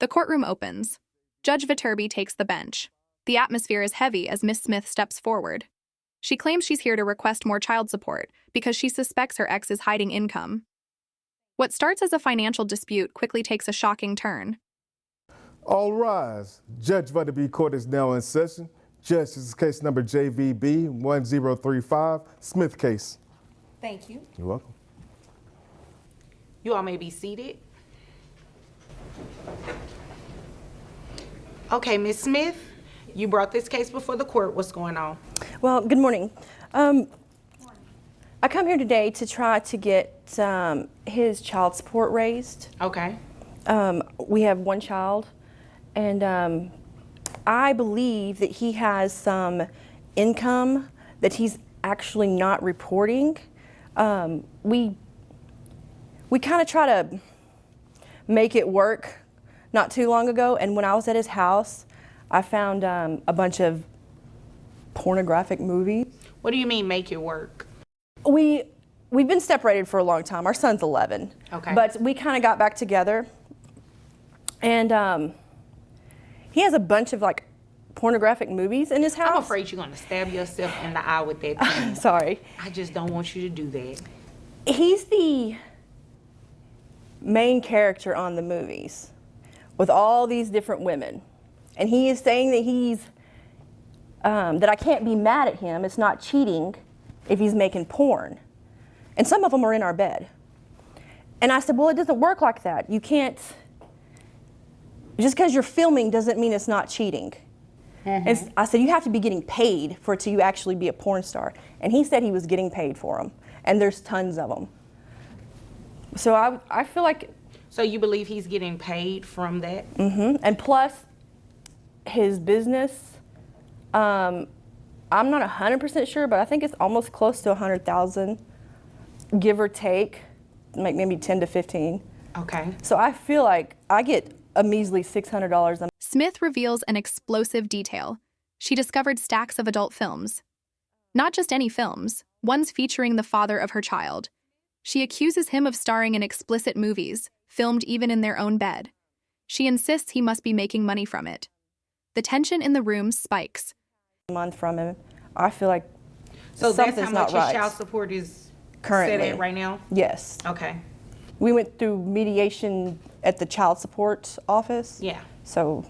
The courtroom opens. Judge Viterbi takes the bench. The atmosphere is heavy as Miss Smith steps forward. She claims she's here to request more child support because she suspects her ex is hiding income. What starts as a financial dispute quickly takes a shocking turn. All rise. Judge Viterbi Court is now in session. Judge, this is case number JVB 1035, Smith case. Thank you. You're welcome. You all may be seated. Okay, Ms. Smith, you brought this case before the court. What's going on? Well, good morning. I come here today to try to get his child support raised. Okay. We have one child, and I believe that he has some income that he's actually not reporting. We kind of try to make it work not too long ago, and when I was at his house, I found a bunch of pornographic movies. What do you mean make it work? We've been separated for a long time. Our son's 11. Okay. But we kind of got back together, and he has a bunch of like pornographic movies in his house. I'm afraid you're going to stab yourself in the eye with that pen. Sorry. I just don't want you to do that. He's the main character on the movies with all these different women. And he is saying that that I can't be mad at him. It's not cheating if he's making porn. And some of them are in our bed. And I said, well, it doesn't work like that. You can't, just because you're filming doesn't mean it's not cheating. And I said, you have to be getting paid for it to actually be a porn star. And he said he was getting paid for them. And there's tons of them. So I feel like. So you believe he's getting paid from that? And plus, his business, I'm not 100% sure, but I think it's almost close to 100,000, give or take, like maybe 10 to 15. Okay. So I feel like I get a measly $600 a month. Smith reveals an explosive detail. She discovered stacks of adult films. Not just any films, ones featuring the father of her child. She accuses him of starring in explicit movies, filmed even in their own bed. She insists he must be making money from it. The tension in the room spikes. A month from him. I feel like So that's something's how not much his right. child support is Currently. set at right now? Yes. Okay. We went through mediation at the child support office. Yeah. So,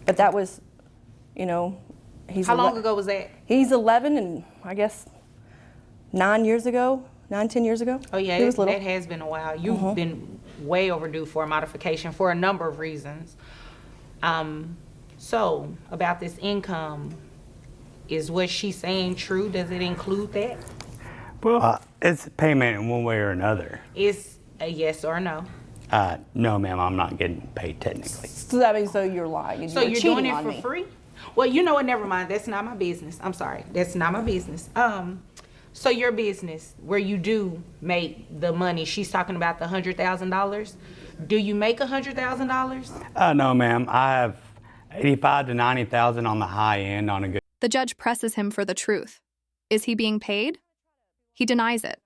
but that was, he's How long ago was that? He's 11, and I guess 10 years ago. Oh yeah, He was little. that has been a while. You've been way overdue for a modification for a number of reasons. So about this income, is what she's saying true? Does it include that? Well, it's payment in one way or another. Is a yes or no? No, ma'am, I'm not getting paid technically. So that means you're lying. And So you're cheating doing it on for me. free? Well, you know what? Never mind. That's not my business. I'm sorry. That's not my business. So your business, where you do make the money, she's talking about the $100,000. Do you make $100,000? No, ma'am, I have 85 to 90,000 on the high end on a good. The judge presses him for the truth. Is he being paid? He denies it,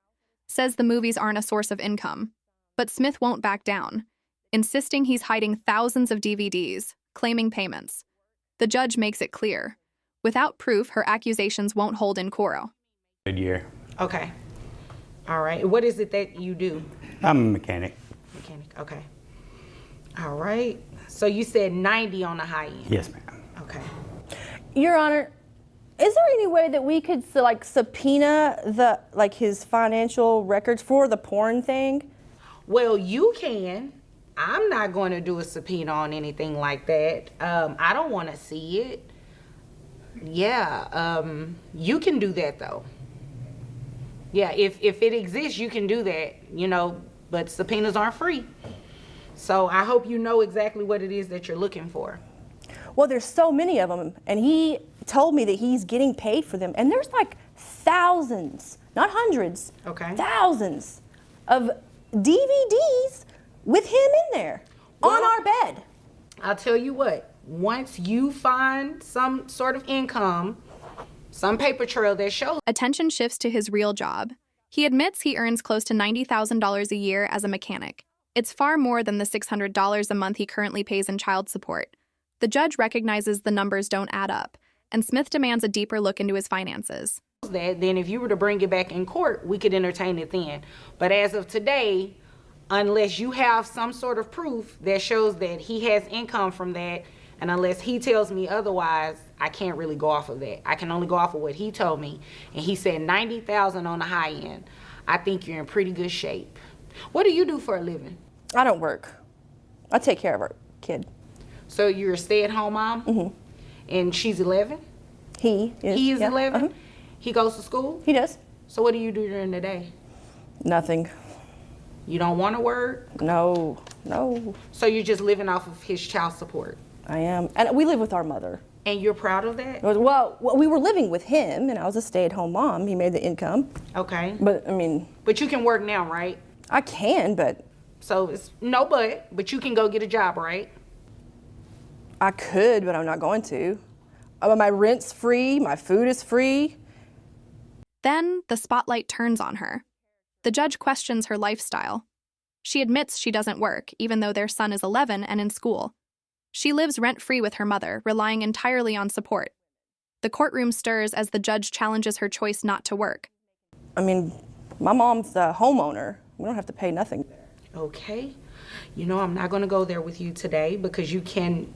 says the movies aren't a source of income. But Smith won't back down, insisting he's hiding thousands of DVDs, claiming payments. The judge makes it clear. Without proof, her accusations won't hold in Coro. Good year. Okay. All right. What is it that you do? I'm a mechanic. Mechanic. Okay. All right. So you said 90 on the high end. Yes, ma'am. Okay. Your Honor, is there any way that we could subpoena his financial records for the porn thing? Well, you can. I'm not going to do a subpoena on anything like that. I don't want to see it. Yeah. You can do that though. Yeah. If it exists, you can do that. But subpoenas aren't free. So I hope you know exactly what it is that you're looking for. Well, there's so many of them, and he told me that he's getting paid for them, and there's like thousands, not hundreds, Okay. thousands of DVDs with him in there on our bed. I'll tell you what, once you find some sort of income, some paper trail that shows. Attention shifts to his real job. He admits he earns close to $90,000 a year as a mechanic. It's far more than the $600 a month he currently pays in child support. The judge recognizes the numbers don't add up, and Smith demands a deeper look into his finances. That, then if you were to bring it back in court, we could entertain it then. But as of today, unless you have some sort of proof that shows that he has income from that, and unless he tells me otherwise, I can't really go off of that. I can only go off of what he told me. And he said $90,000 on the high end. I think you're in pretty good shape. What do you do for a living? I don't work. I take care of our kid. So you're a stay-at-home mom? Mm-hmm. And she's 11? He is. He is yeah. 11? Uh-huh. He goes to school? He does. So what do you do during the day? Nothing. You don't want to work? No. So you're just living off of his child support? I am. And we live with our mother. And you're proud of that? Well, we were living with him, and I was a stay-at-home mom. He made the income. Okay. But, I mean... But you can work now, right? I can, but... So it's no but you can go get a job, right? I could, but I'm not going to. My rent's free, my food is free. Then the spotlight turns on her. The judge questions her lifestyle. She admits she doesn't work, even though their son is 11 and in school. She lives rent-free with her mother, relying entirely on support. The courtroom stirs as the judge challenges her choice not to work. I mean, my mom's the homeowner. We don't have to pay nothing. Okay. You know, I'm not going to go there with you today because you can,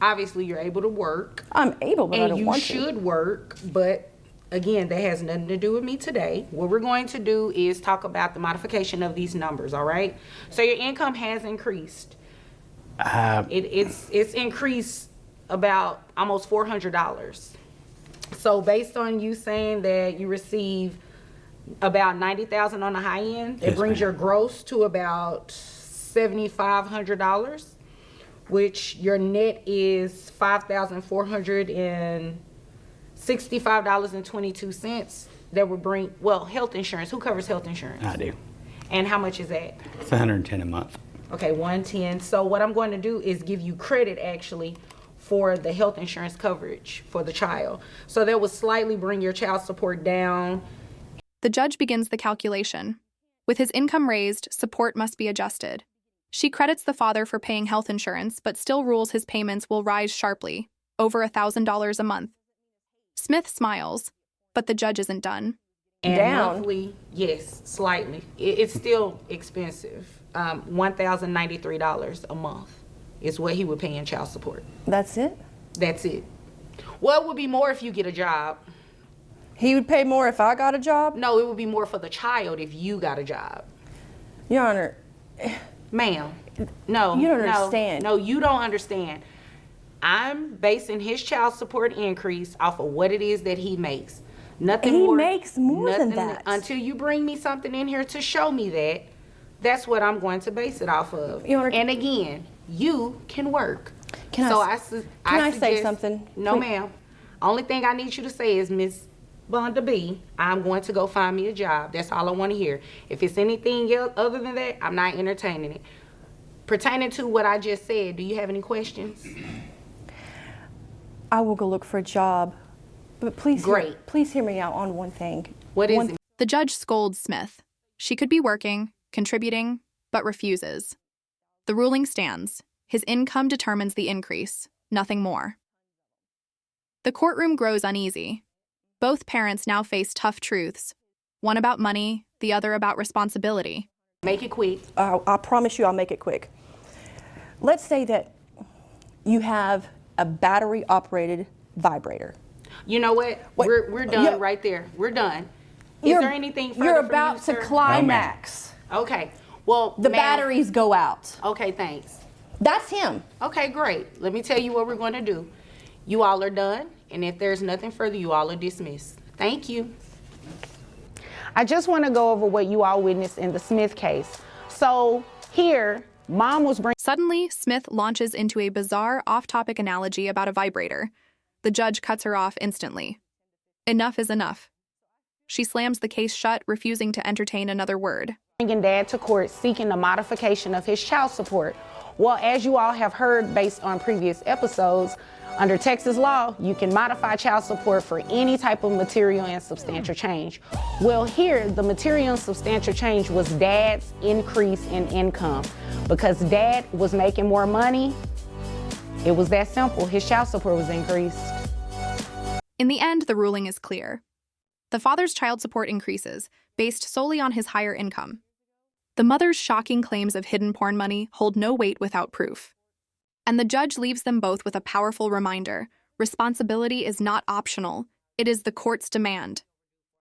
obviously you're able to work. I'm able, but I don't want to. And you should work, but again, that has nothing to do with me today. What we're going to do is talk about the modification of these numbers, all right? So your income has increased. It's increased about almost $400. So based on you saying that you receive about $90,000 on the high end, it brings your gross to about $7,500, which your net is $5,465.22. That would bring, well, health insurance. Who covers health insurance? I do. And how much is that? It's $110 a month. Okay, 110. So what I'm going to do is give you credit actually for the health insurance coverage for the child. So that would slightly bring your child support down. The judge begins the calculation. With his income raised, support must be adjusted. She credits the father for paying health insurance, but still rules his payments will rise sharply, over $1,000 a month. Smith smiles, but the judge isn't done. And Down? monthly, yes, slightly. It's still expensive. $1,093 a month is what he would pay in child support. That's it? That's it. Well, it would be more if you get a job. He would pay more if I got a job? No, it would be more for the child if you got a job. Your Honor, Ma'am, no. You don't no, understand. No, you don't understand. I'm basing his child support increase off of what it is that he makes. Nothing He more. makes more than that. Until you bring me something in here to show me that, that's what I'm going to base it off of. Your Honor, and again, you can work. Can I say suggest, something? No, Please. ma'am. Only thing I need you to say is, Miss Vonda B, I'm going to go find me a job. That's all I want to hear. If it's anything else other than that, I'm not entertaining it. Pertaining to what I just said, do you have any questions? I will go look for a job. But please, Great. Please hear me out on one thing. What is it? The judge scolds Smith. She could be working, contributing, but refuses. The ruling stands. His income determines the increase, nothing more. The courtroom grows uneasy. Both parents now face tough truths, one about money, the other about responsibility. Make it quick. I promise you I'll make it quick. Let's say that you have a battery-operated vibrator. You know what? Wait, We're done yeah. right there. We're done. Is You're- there anything further You're from about you, to sir? climax. Okay. Well, The ma'am- batteries go out. Okay, thanks. That's him. Okay, great. Let me tell you what we're going to do. You all are done, and if there's nothing further, you all are dismissed. Thank you. I just want to go over what you all witnessed in the Smith case. So here, Mom was bringing... Suddenly, Smith launches into a bizarre, off-topic analogy about a vibrator. The judge cuts her off instantly. Enough is enough. She slams the case shut, refusing to entertain another word. Bringing Dad to court seeking the modification of his child support. Well, as you all have heard based on previous episodes, under Texas law, you can modify child support for any type of material and substantial change. Well, here, the material and substantial change was Dad's increase in income. Because dad was making more money, it was that simple. His child support was increased. In the end, the ruling is clear. The father's child support increases, based solely on his higher income. The mother's shocking claims of hidden porn money hold no weight without proof. And the judge leaves them both with a powerful reminder: responsibility is not optional, it is the court's demand.